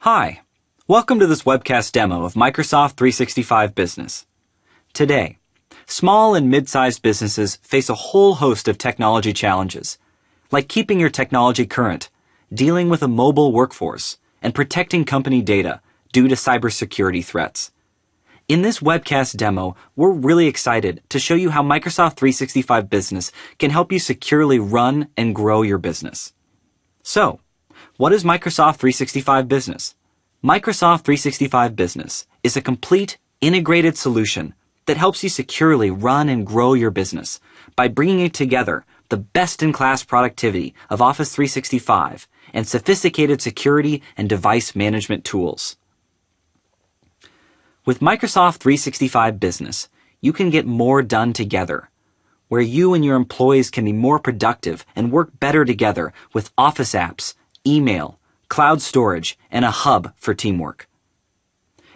Hi, welcome to this webcast demo of Microsoft 365 Business. Today, small and mid-sized businesses face a whole host of technology challenges, like keeping your technology current, dealing with a mobile workforce, and protecting company data due to cybersecurity threats. In this webcast demo, we're really excited to show you how Microsoft 365 Business can help you securely run and grow your business. So, what is Microsoft 365 Business? Microsoft 365 Business is a complete, integrated solution that helps you securely run and grow your business by bringing together the best-in-class productivity of Office 365 and sophisticated security and device management tools. With Microsoft 365 Business, you can get more done together, where you and your employees can be more productive and work better together with Office apps, email, cloud storage, and a hub for teamwork.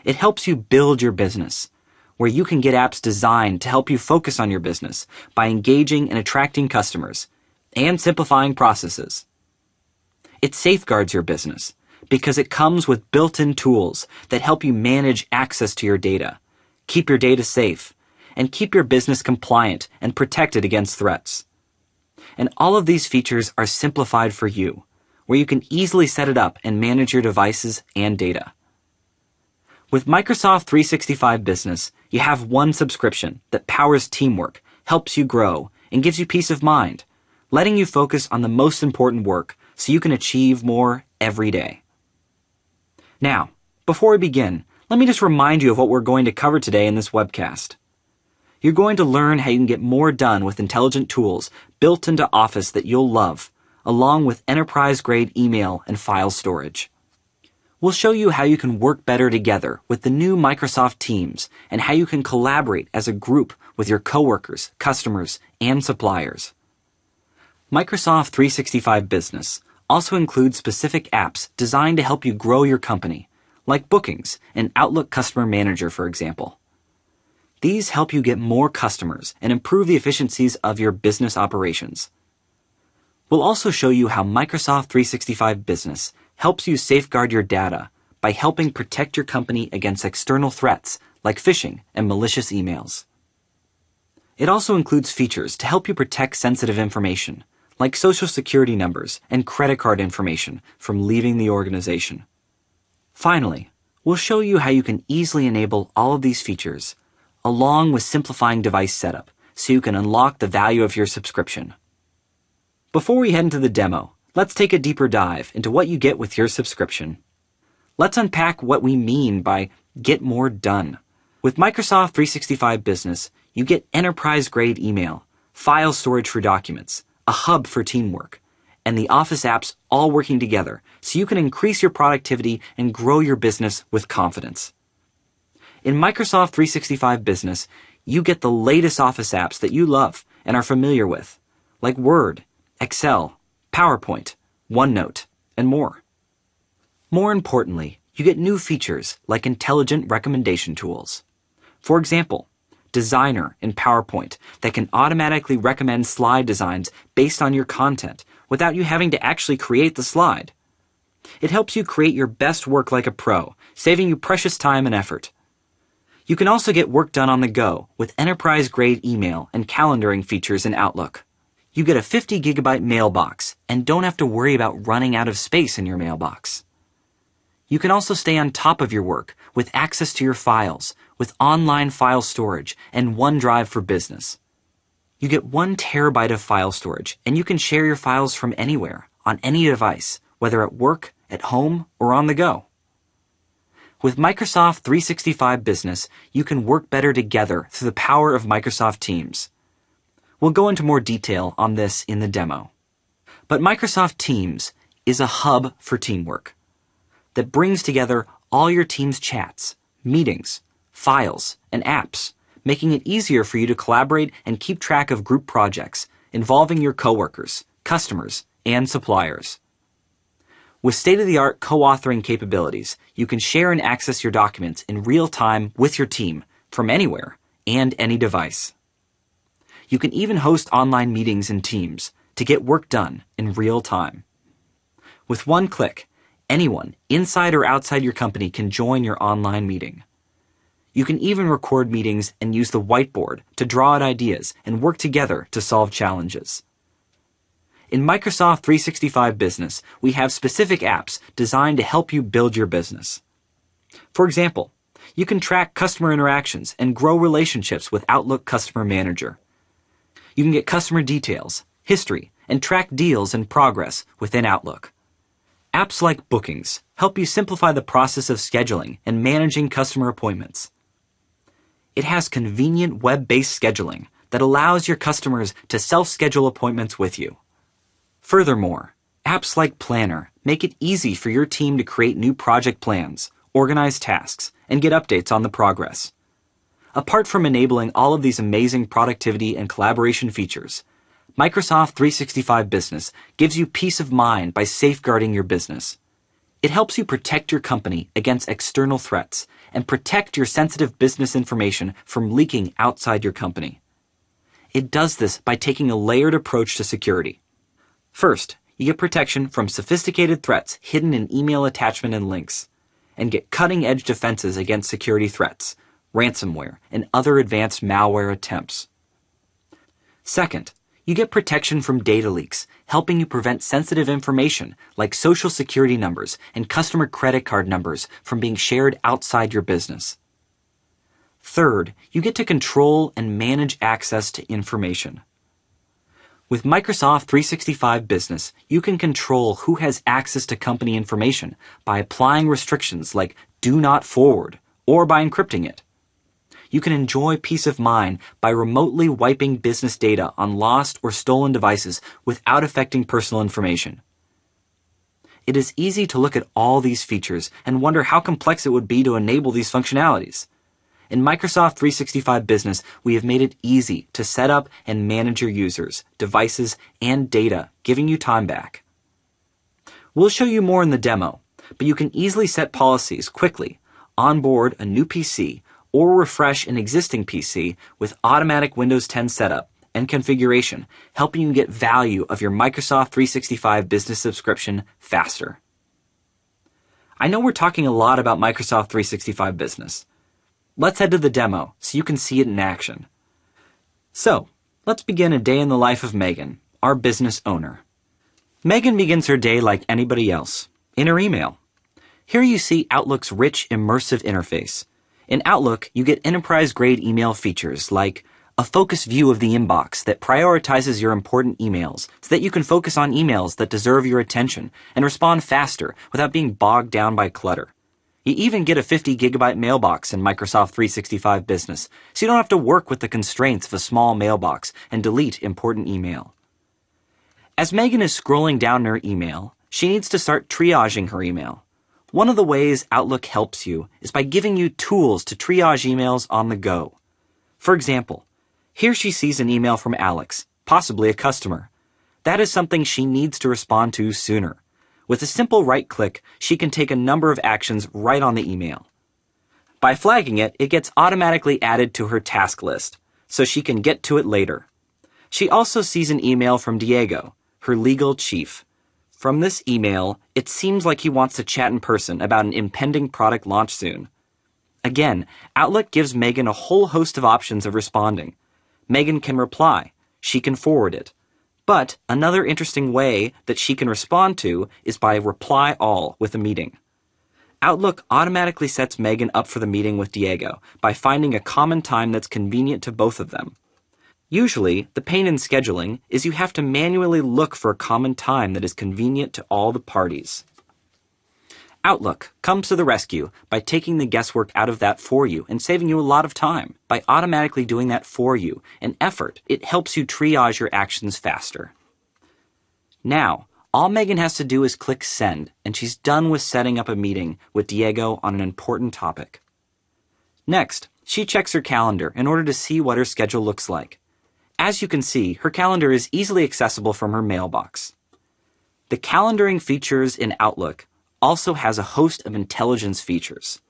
It helps you build your business, where you can get apps designed to help you focus on your business by engaging and attracting customers and simplifying processes. It safeguards your business because it comes with built-in tools that help you manage access to your data, keep your data safe, and keep your business compliant and protected against threats. And all of these features are simplified for you, where you can easily set it up and manage your devices and data. With Microsoft 365 Business, you have one subscription that powers teamwork, helps you grow, and gives you peace of mind, letting you focus on the most important work so you can achieve more every day. Now, before we begin, let me just remind you of what we're going to cover today in this webcast. You're going to learn how you can get more done with intelligent tools built into Office that you'll love, along with enterprise-grade email and file storage. We'll show you how you can work better together with the new Microsoft Teams and how you can collaborate as a group with your coworkers, customers, and suppliers. Microsoft 365 Business also includes specific apps designed to help you grow your company, like Bookings and Outlook Customer Manager, for example. These help you get more customers and improve the efficiencies of your business operations. We'll also show you how Microsoft 365 Business helps you safeguard your data by helping protect your company against external threats like phishing and malicious emails. It also includes features to help you protect sensitive information, like social security numbers and credit card information, from leaving the organization. Finally, we'll show you how you can easily enable all of these features, along with simplifying device setup so you can unlock the value of your subscription. Before we head into the demo, let's take a deeper dive into what you get with your subscription. Let's unpack what we mean by get more done. With Microsoft 365 Business, you get enterprise-grade email, file storage for documents, a hub for teamwork, and the Office apps all working together so you can increase your productivity and grow your business with confidence. In Microsoft 365 Business, you get the latest Office apps that you love and are familiar with, like Word, Excel, PowerPoint, OneNote, and more. More importantly, you get new features like intelligent recommendation tools. For example, Designer in PowerPoint that can automatically recommend slide designs based on your content without you having to actually create the slide. It helps you create your best work like a pro, saving you precious time and effort. You can also get work done on the go with enterprise-grade email and calendaring features in Outlook. You get a 50-gigabyte mailbox and don't have to worry about running out of space in your mailbox. You can also stay on top of your work with access to your files, with online file storage and OneDrive for Business. You get 1 terabyte of file storage, and you can share your files from anywhere, on any device, whether at work, at home, or on the go. With Microsoft 365 Business, you can work better together through the power of Microsoft Teams. We'll go into more detail on this in the demo. But Microsoft Teams is a hub for teamwork that brings together all your team's chats, meetings, files, and apps, making it easier for you to collaborate and keep track of group projects involving your coworkers, customers, and suppliers. With state-of-the-art co-authoring capabilities, you can share and access your documents in real time with your team from anywhere and any device. You can even host online meetings in Teams to get work done in real time. With one click, Anyone, inside or outside your company, can join your online meeting. You can even record meetings and use the whiteboard to draw out ideas and work together to solve challenges. In Microsoft 365 Business, we have specific apps designed to help you build your business. For example, you can track customer interactions and grow relationships with Outlook Customer Manager. You can get customer details, history, and track deals and progress within Outlook. Apps like Bookings help you simplify the process of scheduling and managing customer appointments. It has convenient web-based scheduling that allows your customers to self-schedule appointments with you. Furthermore, apps like Planner make it easy for your team to create new project plans, organize tasks, and get updates on the progress. Apart from enabling all of these amazing productivity and collaboration features, Microsoft 365 Business gives you peace of mind by safeguarding your business. It helps you protect your company against external threats and protect your sensitive business information from leaking outside your company. It does this by taking a layered approach to security. First, you get protection from sophisticated threats hidden in email attachment and links, and get cutting-edge defenses against security threats, ransomware, and other advanced malware attempts. Second, you get protection from data leaks, helping you prevent sensitive information like social security numbers and customer credit card numbers from being shared outside your business. Third, you get to control and manage access to information. With Microsoft 365 Business, you can control who has access to company information by applying restrictions like do not forward or by encrypting it. You can enjoy peace of mind by remotely wiping business data on lost or stolen devices without affecting personal information. It is easy to look at all these features and wonder how complex it would be to enable these functionalities. In Microsoft 365 Business, we have made it easy to set up and manage your users, devices, and data, giving you time back. We'll show you more in the demo, but you can easily set policies quickly, onboard a new PC, or refresh an existing PC with automatic Windows 10 setup and configuration, helping you get value of your Microsoft 365 Business subscription faster. I know we're talking a lot about Microsoft 365 Business. Let's head to the demo so you can see it in action. So, let's begin a day in the life of Megan, our business owner. Megan begins her day like anybody else, in her email. Here you see Outlook's rich, immersive interface. In Outlook, you get enterprise-grade email features like a focused view of the inbox that prioritizes your important emails so that you can focus on emails that deserve your attention and respond faster without being bogged down by clutter. You even get a 50-gigabyte mailbox in Microsoft 365 Business, so you don't have to work with the constraints of a small mailbox and delete important email. As Megan is scrolling down her email, she needs to start triaging her email. One of the ways Outlook helps you is by giving you tools to triage emails on the go. For example, here she sees an email from Alex, possibly a customer. That is something she needs to respond to sooner. With a simple right click, she can take a number of actions right on the email. By flagging it, it gets automatically added to her task list, so she can get to it later. She also sees an email from Diego, her legal chief. From this email, it seems like he wants to chat in person about an impending product launch soon. Again, Outlook gives Megan a whole host of options of responding. Megan can reply. She can forward it. But another interesting way that she can respond to is by reply all with a meeting. Outlook automatically sets Megan up for the meeting with Diego by finding a common time that's convenient to both of them. Usually, the pain in scheduling is you have to manually look for a common time that is convenient to all the parties. Outlook comes to the rescue by taking the guesswork out of that for you and saving you a lot of time. By automatically doing that for you and effort, it helps you triage your actions faster. Now, all Megan has to do is click send, and she's done with setting up a meeting with Diego on an important topic. Next, she checks her calendar in order to see what her schedule looks like. As you can see, her calendar is easily accessible from her mailbox. The calendaring features in Outlook also has a host of intelligence features.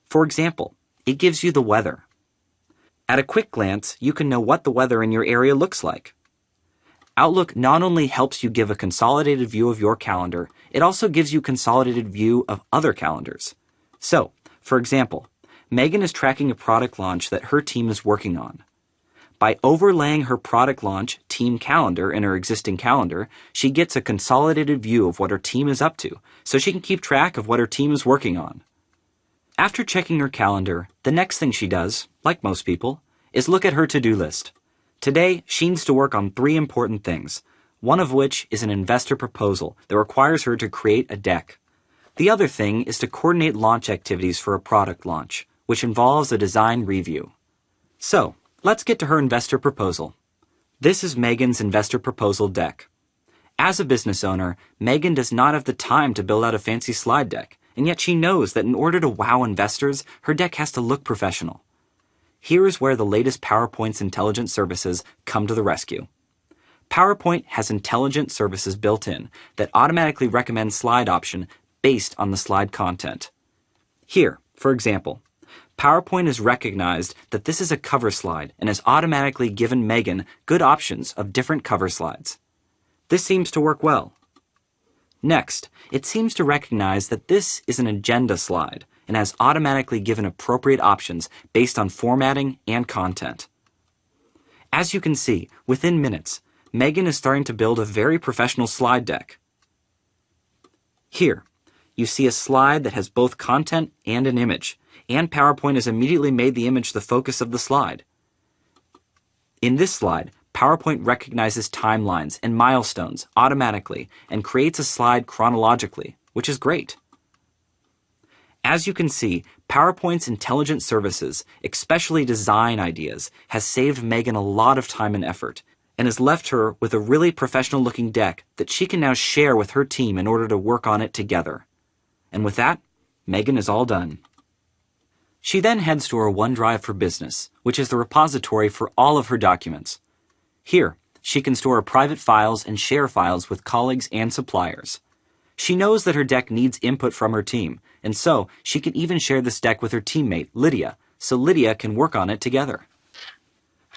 For example, it gives you the weather. At a quick glance, you can know what the weather in your area looks like. Outlook not only helps you give a consolidated view of your calendar, it also gives you a consolidated view of other calendars. So, for example, Megan is tracking a product launch that her team is working on. By overlaying her product launch team calendar in her existing calendar, she gets a consolidated view of what her team is up to, so she can keep track of what her team is working on. After checking her calendar, the next thing she does, like most people, is look at her to-do list. Today, she needs to work on 3 important things, one of which is an investor proposal that requires her to create a deck. The other thing is to coordinate launch activities for a product launch, which involves a design review. So, let's get to her investor proposal. This is Megan's investor proposal deck. As a business owner, Megan does not have the time to build out a fancy slide deck, and yet she knows that in order to wow investors, her deck has to look professional. Here is where the latest PowerPoint's intelligent services come to the rescue. PowerPoint has intelligent services built in that automatically recommend slide option based on the slide content. Here, for example, PowerPoint has recognized that this is a cover slide and has automatically given Megan good options of different cover slides. This seems to work well. Next, it seems to recognize that this is an agenda slide and has automatically given appropriate options based on formatting and content. As you can see, within minutes, Megan is starting to build a very professional slide deck. Here, you see a slide that has both content and an image, and PowerPoint has immediately made the image the focus of the slide. In this slide, PowerPoint recognizes timelines and milestones automatically and creates a slide chronologically, which is great. As you can see, PowerPoint's intelligent services, especially design ideas, has saved Megan a lot of time and effort, and has left her with a really professional-looking deck that she can now share with her team in order to work on it together. And with that, Megan is all done. She then heads to her OneDrive for Business, which is the repository for all of her documents. Here, she can store private files and share files with colleagues and suppliers. She knows that her deck needs input from her team, and so she can even share this deck with her teammate, Lydia, so Lydia can work on it together.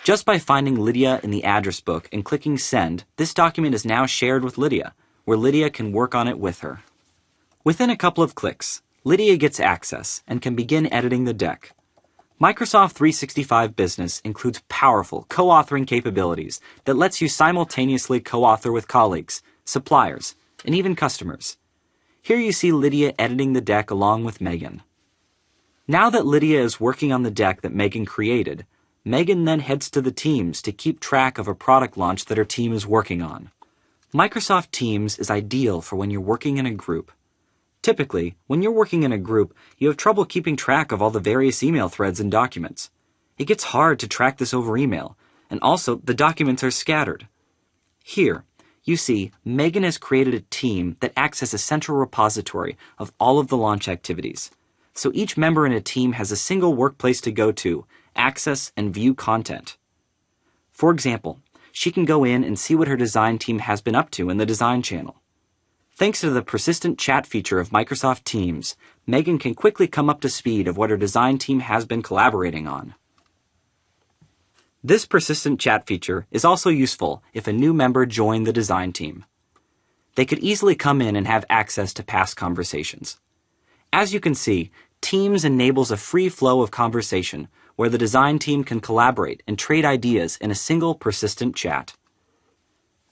Just by finding Lydia in the address book and clicking Send, this document is now shared with Lydia, where Lydia can work on it with her. Within a couple of clicks, Lydia gets access and can begin editing the deck. Microsoft 365 Business includes powerful co-authoring capabilities that lets you simultaneously co-author with colleagues, suppliers, and even customers. Here you see Lydia editing the deck along with Megan. Now that Lydia is working on the deck that Megan created, Megan then heads to the Teams to keep track of a product launch that her team is working on. Microsoft Teams is ideal for when you're working in a group. Typically, when you're working in a group, you have trouble keeping track of all the various email threads and documents. It gets hard to track this over email, and also the documents are scattered. Here, you see, Megan has created a team that acts as a central repository of all of the launch activities. So each member in a team has a single workplace to go to, access, and view content. For example, she can go in and see what her design team has been up to in the design channel. Thanks to the persistent chat feature of Microsoft Teams, Megan can quickly come up to speed of what her design team has been collaborating on. This persistent chat feature is also useful if a new member joined the design team. They could easily come in and have access to past conversations. As you can see, Teams enables a free flow of conversation where the design team can collaborate and trade ideas in a single persistent chat.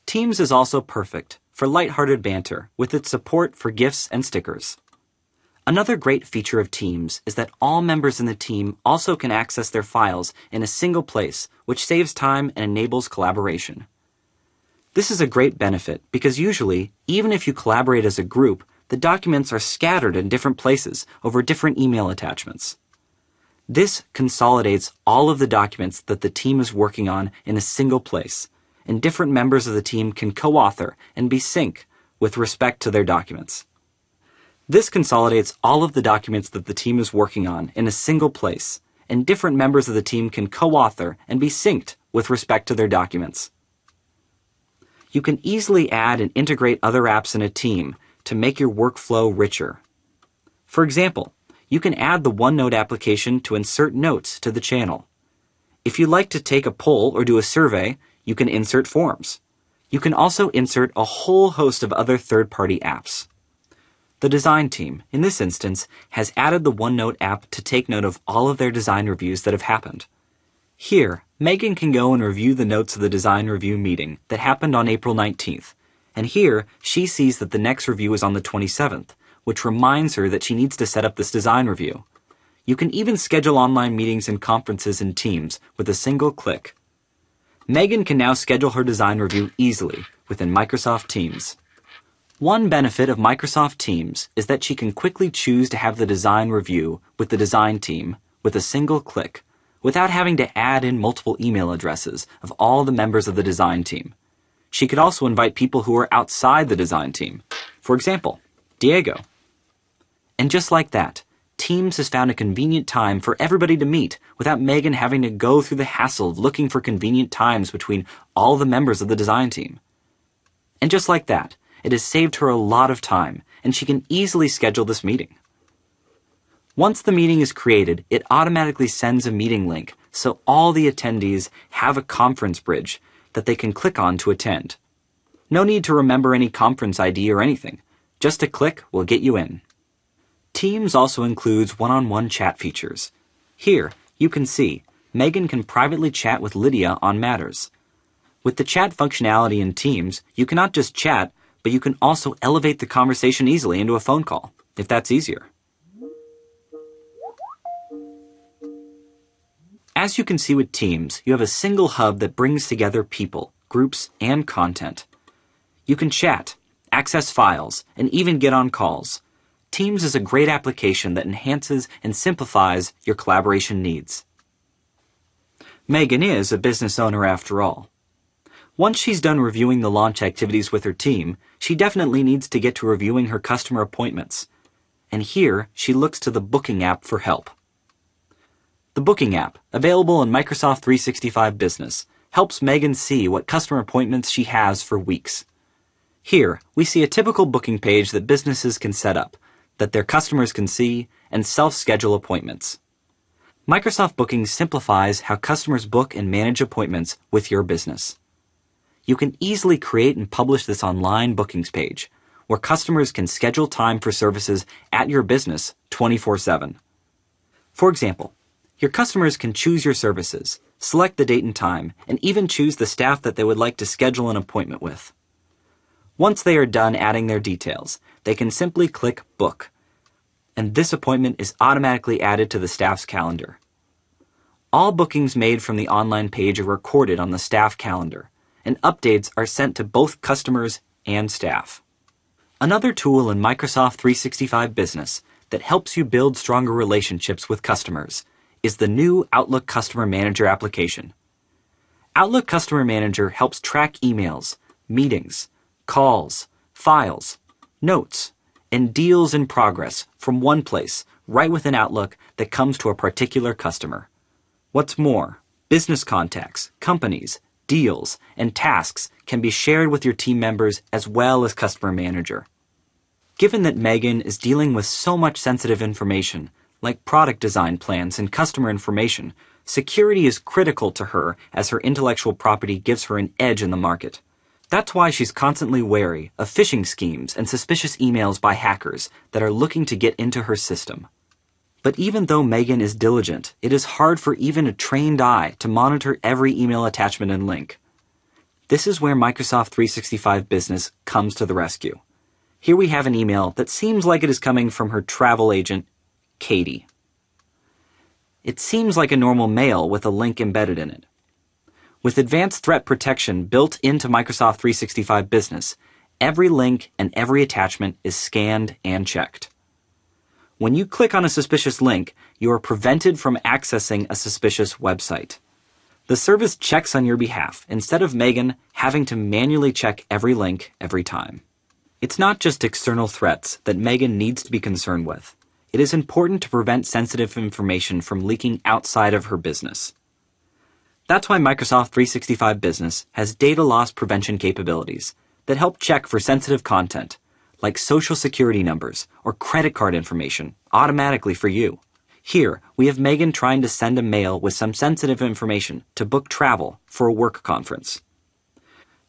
Teams is also perfect for lighthearted banter with its support for GIFs and stickers. Another great feature of Teams is that all members in the team also can access their files in a single place, which saves time and enables collaboration. This is a great benefit because usually, even if you collaborate as a group, the documents are scattered in different places over different email attachments. This consolidates all of the documents that the team is working on in a single place, and different members of the team can co-author and be synced with respect to their documents. This consolidates all of the documents that the team is working on in a single place, and different members of the team can co-author and be synced with respect to their documents. You can easily add and integrate other apps in a team to make your workflow richer. For example, you can add the OneNote application to insert notes to the channel. If you'd like to take a poll or do a survey, you can insert forms. You can also insert a whole host of other third-party apps. The design team, in this instance, has added the OneNote app to take note of all of their design reviews that have happened. Here, Megan can go and review the notes of the design review meeting that happened on April 19th, and here she sees that the next review is on the 27th, which reminds her that she needs to set up this design review. You can even schedule online meetings and conferences in Teams with a single click. Megan can now schedule her design review easily within Microsoft Teams. One benefit of Microsoft Teams is that she can quickly choose to have the design review with the design team with a single click, without having to add in multiple email addresses of all the members of the design team. She could also invite people who are outside the design team. For example, Diego. And just like that, Teams has found a convenient time for everybody to meet without Megan having to go through the hassle of looking for convenient times between all the members of the design team. And just like that, it has saved her a lot of time, and she can easily schedule this meeting. Once the meeting is created, it automatically sends a meeting link so all the attendees have a conference bridge that they can click on to attend. No need to remember any conference ID or anything. Just a click will get you in. Teams also includes one-on-one chat features. Here, you can see Megan can privately chat with Lydia on matters. With the chat functionality in Teams, you can not just chat, but you can also elevate the conversation easily into a phone call, if that's easier. As you can see with Teams, you have a single hub that brings together people, groups, and content. You can chat, access files, and even get on calls. Teams is a great application that enhances and simplifies your collaboration needs. Megan is a business owner after all. Once she's done reviewing the launch activities with her team, she definitely needs to get to reviewing her customer appointments. And here, she looks to the Booking app for help. The Booking app, available in Microsoft 365 Business, helps Megan see what customer appointments she has for weeks. Here, we see a typical booking page that businesses can set up, that their customers can see, and self-schedule appointments. Microsoft Booking simplifies how customers book and manage appointments with your business. You can easily create and publish this online bookings page, where customers can schedule time for services at your business 24/7. For example, your customers can choose your services, select the date and time, and even choose the staff that they would like to schedule an appointment with. Once they are done adding their details, they can simply click Book, and this appointment is automatically added to the staff's calendar. All bookings made from the online page are recorded on the staff calendar, and updates are sent to both customers and staff. Another tool in Microsoft 365 Business that helps you build stronger relationships with customers is the new Outlook Customer Manager application. Outlook Customer Manager helps track emails, meetings, calls, files, notes, and deals in progress from one place right within Outlook that comes to a particular customer. What's more, business contacts, companies, deals, and tasks can be shared with your team members as well as Customer Manager. Given that Megan is dealing with so much sensitive information, like product design plans and customer information, security is critical to her as her intellectual property gives her an edge in the market. That's why she's constantly wary of phishing schemes and suspicious emails by hackers that are looking to get into her system. But even though Megan is diligent, it is hard for even a trained eye to monitor every email attachment and link. This is where Microsoft 365 Business comes to the rescue. Here we have an email that seems like it is coming from her travel agent, Katie. It seems like a normal mail with a link embedded in it. With advanced threat protection built into Microsoft 365 Business, every link and every attachment is scanned and checked. When you click on a suspicious link, you are prevented from accessing a suspicious website. The service checks on your behalf instead of Megan having to manually check every link every time. It's not just external threats that Megan needs to be concerned with. It is important to prevent sensitive information from leaking outside of her business. That's why Microsoft 365 Business has data loss prevention capabilities that help check for sensitive content, like social security numbers or credit card information, automatically for you. Here, we have Megan trying to send a mail with some sensitive information to book travel for a work conference.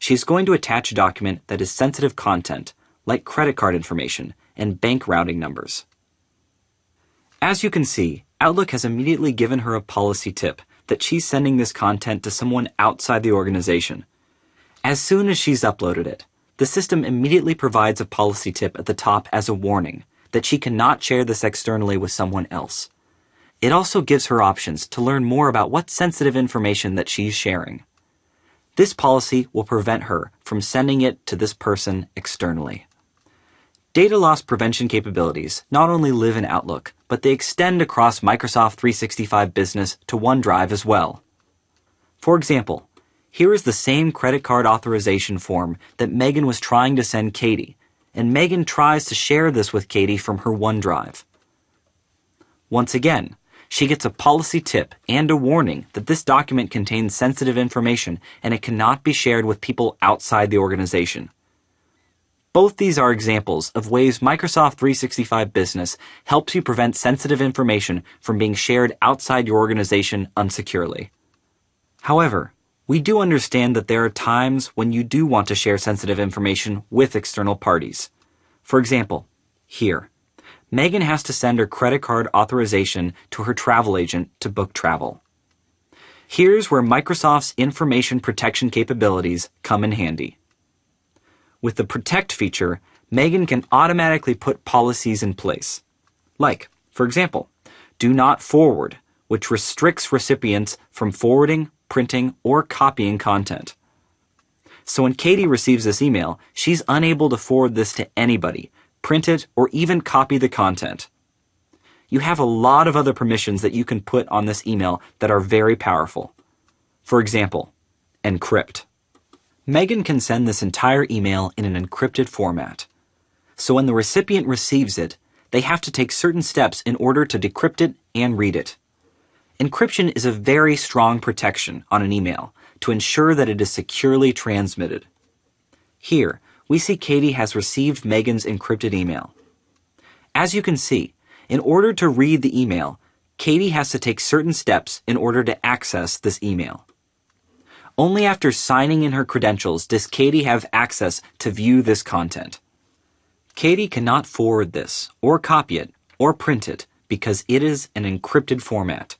she's going to attach a document that is sensitive content, like credit card information and bank routing numbers. As you can see, Outlook has immediately given her a policy tip that she's sending this content to someone outside the organization. As soon as she's uploaded it, the system immediately provides a policy tip at the top as a warning that she cannot share this externally with someone else. It also gives her options to learn more about what sensitive information that she's sharing. This policy will prevent her from sending it to this person externally. Data loss prevention capabilities not only live in Outlook, but they extend across Microsoft 365 Business to OneDrive as well. For example, here is the same credit card authorization form that Megan was trying to send Katie, and Megan tries to share this with Katie from her OneDrive. Once again, she gets a policy tip and a warning that this document contains sensitive information and it cannot be shared with people outside the organization. Both these are examples of ways Microsoft 365 Business helps you prevent sensitive information from being shared outside your organization unsecurely. However, we do understand that there are times when you do want to share sensitive information with external parties. For example, here, Megan has to send her credit card authorization to her travel agent to book travel. Here's where Microsoft's information protection capabilities come in handy. With the Protect feature, Megan can automatically put policies in place. Like, for example, Do Not Forward, which restricts recipients from forwarding, printing, or copying content. So when Katie receives this email, she's unable to forward this to anybody, print it, or even copy the content. You have a lot of other permissions that you can put on this email that are very powerful. For example, encrypt. Megan can send this entire email in an encrypted format. So when the recipient receives it, they have to take certain steps in order to decrypt it and read it. Encryption is a very strong protection on an email to ensure that it is securely transmitted. Here, we see Katie has received Megan's encrypted email. As you can see, in order to read the email, Katie has to take certain steps in order to access this email. Only after signing in her credentials does Katie have access to view this content. Katie cannot forward this, or copy it, or print it, because it is an encrypted format.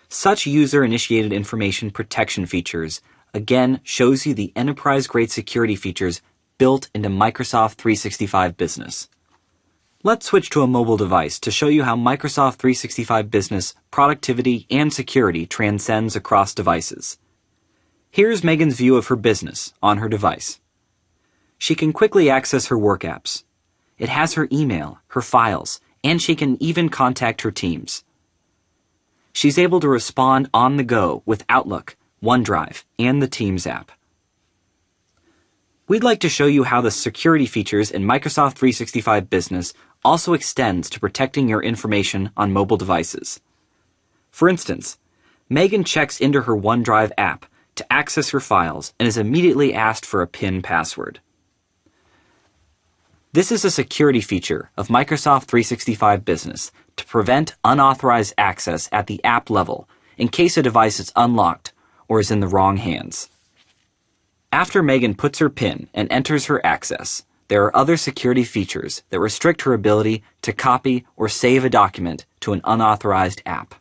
Such user-initiated information protection features again shows you the enterprise-grade security features built into Microsoft 365 Business. Let's switch to a mobile device to show you how Microsoft 365 Business productivity and security transcends across devices. Here's Megan's view of her business on her device. She can quickly access her work apps. It has her email, her files, and she can even contact her teams. She's able to respond on the go with Outlook, OneDrive, and the Teams app. We'd like to show you how the security features in Microsoft 365 Business also extends to protecting your information on mobile devices. For instance, Megan checks into her OneDrive app to access her files and is immediately asked for a PIN password. This is a security feature of Microsoft 365 Business to prevent unauthorized access at the app level in case a device is unlocked or is in the wrong hands. After Megan puts her PIN and enters her access, there are other security features that restrict her ability to copy or save a document to an unauthorized app.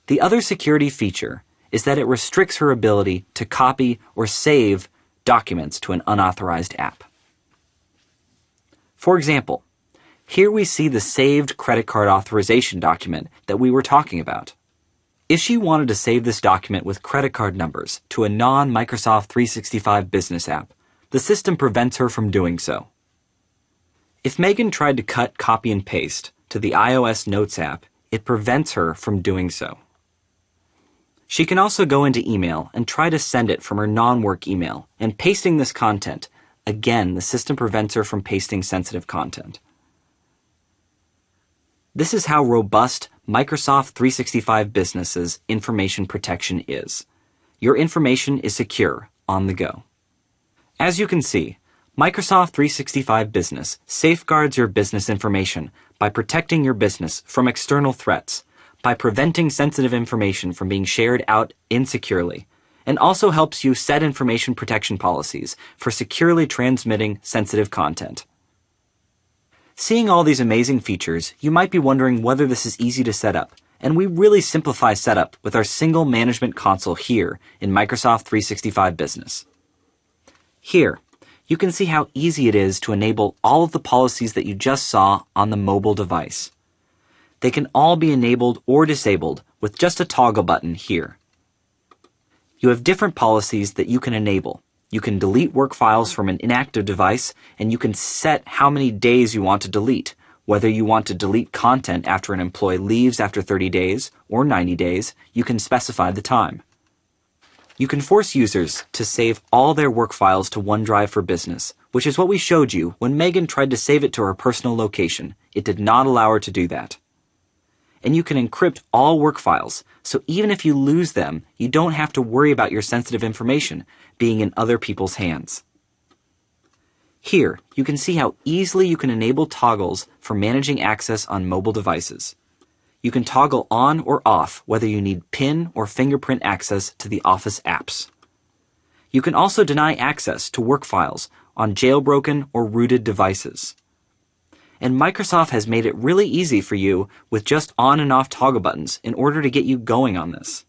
The other security feature is that it restricts her ability to copy or save documents to an unauthorized app. For example, here we see the saved credit card authorization document that we were talking about. If she wanted to save this document with credit card numbers to a non-Microsoft 365 Business app, the system prevents her from doing so. If Megan tried to cut, copy, and paste to the iOS Notes app, it prevents her from doing so. She can also go into email and try to send it from her non-work email, and pasting this content. Again, the system prevents her from pasting sensitive content. This is how robust Microsoft 365 Business's information protection is. Your information is secure on the go. As you can see, Microsoft 365 Business safeguards your business information by protecting your business from external threats, by preventing sensitive information from being shared out insecurely, and also helps you set information protection policies for securely transmitting sensitive content. Seeing all these amazing features, you might be wondering whether this is easy to set up, and we really simplify setup with our single management console here in Microsoft 365 Business. Here, you can see how easy it is to enable all of the policies that you just saw on the mobile device. They can all be enabled or disabled with just a toggle button here. You have different policies that you can enable. You can delete work files from an inactive device, and you can set how many days you want to delete, whether you want to delete content after an employee leaves after 30 days or 90 days, you can specify the time. You can force users to save all their work files to OneDrive for Business, which is what we showed you when Megan tried to save it to her personal location. It did not allow her to do that. And you can encrypt all work files, so even if you lose them, you don't have to worry about your sensitive information being in other people's hands. Here, you can see how easily you can enable toggles for managing access on mobile devices. You can toggle on or off whether you need PIN or fingerprint access to the Office apps. You can also deny access to work files on jailbroken or rooted devices. And Microsoft has made it really easy for you with just on and off toggle buttons in order to get you going on this.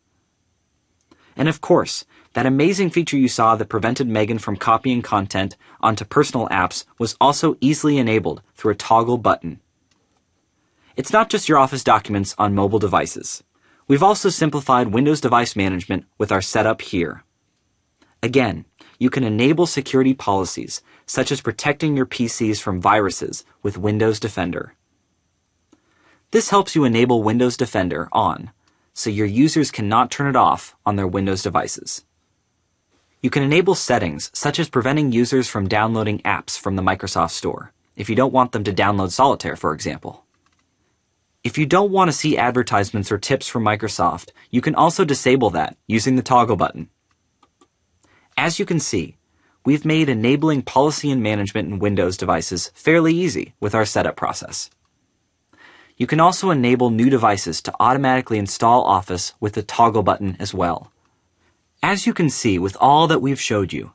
And of course, that amazing feature you saw that prevented Megan from copying content onto personal apps was also easily enabled through a toggle button. It's not just your Office documents on mobile devices. We've also simplified Windows device management with our setup here. Again, you can enable security policies, such as protecting your PCs from viruses with Windows Defender. This helps you enable Windows Defender on, so your users cannot turn it off on their Windows devices. You can enable settings, such as preventing users from downloading apps from the Microsoft Store, if you don't want them to download Solitaire, for example. If you don't want to see advertisements or tips from Microsoft, you can also disable that using the toggle button. As you can see, we've made enabling policy and management in Windows devices fairly easy with our setup process. You can also enable new devices to automatically install Office with the toggle button as well. As you can see with all that we've showed you,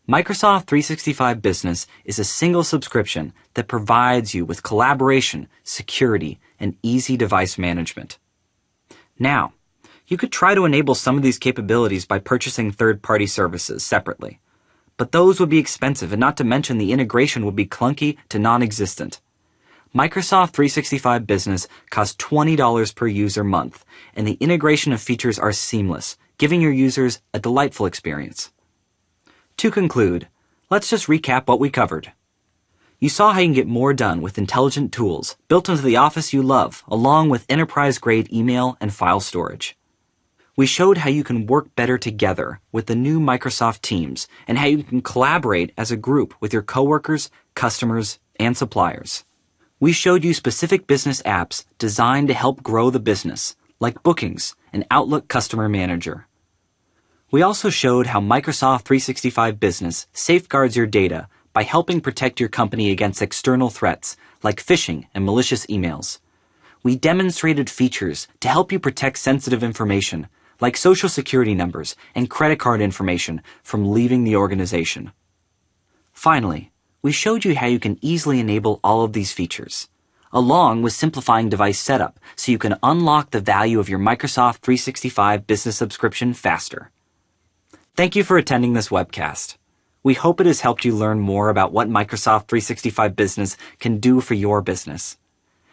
Microsoft 365 Business is a single subscription that provides you with collaboration, security, and easy device management. Now, you could try to enable some of these capabilities by purchasing third-party services separately, but those would be expensive, and not to mention the integration would be clunky to non-existent. Microsoft 365 Business costs $20 per user month, and the integration of features are seamless, giving your users a delightful experience. To conclude, let's just recap what we covered. You saw how you can get more done with intelligent tools built into the Office you love, along with enterprise-grade email and file storage. We showed how you can work better together with the new Microsoft Teams and how you can collaborate as a group with your coworkers, customers, and suppliers. We showed you specific business apps designed to help grow the business, like Bookings and Outlook Customer Manager. We also showed how Microsoft 365 Business safeguards your data by helping protect your company against external threats like phishing and malicious emails. We demonstrated features to help you protect sensitive information like social security numbers and credit card information from leaving the organization. Finally, we showed you how you can easily enable all of these features, along with simplifying device setup so you can unlock the value of your Microsoft 365 Business subscription faster. Thank you for attending this webcast. We hope it has helped you learn more about what Microsoft 365 Business can do for your business.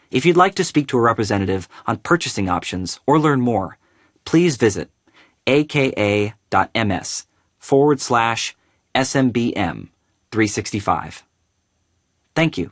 If you'd like to speak to a representative on purchasing options or learn more, please visit aka.ms/SMBM365. Thank you.